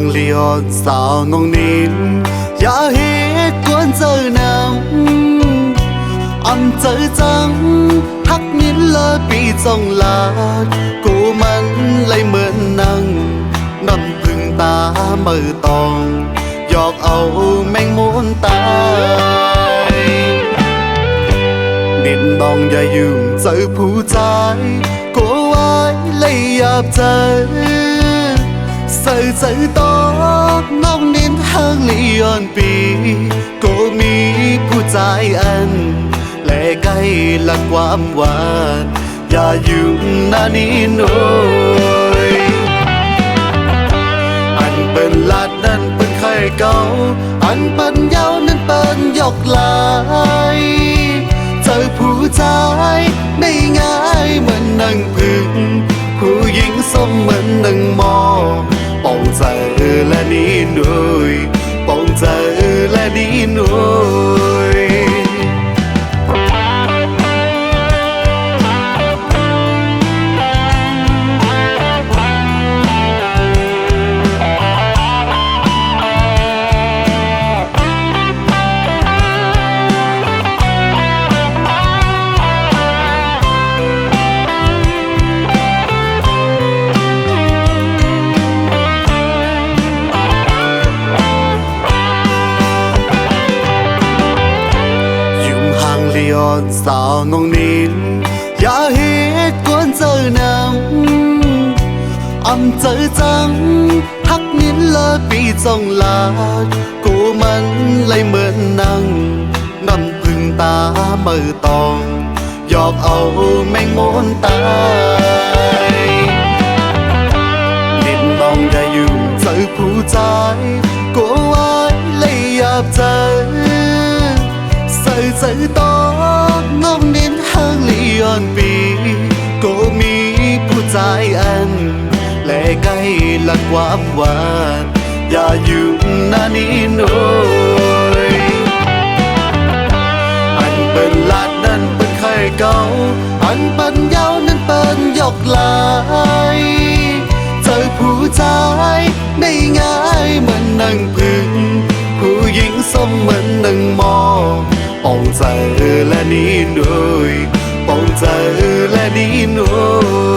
hàng liệt sao nông nín ya hết cuốn giờ nằm ăn chơi trắng hắc nín lơ bị trong lá cô man lấy mượn năng nằm từng ta mơ tòng giọt âu mênh muốn tay điện đong ya dùng chơi phú trái cô ai lấy áp chơi sợi sợi to ngóng nín hang lion pi cô miผู้ใจอันและใกล้ละความหวานอย่าอยู่หน้านี้หน่อยอันเป็นลาดนั้นเป็นไข่เก่าอันเป็นเย้านั้นเป็นยกลายเจอผู้ใจไม่ง่ายเหมือนนั่งพึ่งผู้หญิงสมเหมือนนั่งมองปองใจและนี้หน่อยปองใจและนี้หน่อยสาวน้องนินอย่าเหตุกวนเจอนำอำเจอจังฮักนินเลปีจงลาดกูมันเลยเหมือนนั่งนำพึ่งตาเมื่อตองหยอกเอาแมงมุนตายนินน้องอย่าอยู่เจอผู้ใจกูไว้เลยอยากเจอสายตางงนินห้างลีออนปีก็มีผู้ใจอันและใกล้ละความหวานอย่าอยู่หน้านี้หน่อยอันเป็นลาดนั้นเป็นไข่เก่าอันเป็นเย้านั้นเป็นยกลายเจอผู้ใจไม่ง่ายเหมือนนั่งพึ่งผู้หญิงสมเหมือนนั่งมองปองใจและนี้หน่อยปองใจและนี้หน่อย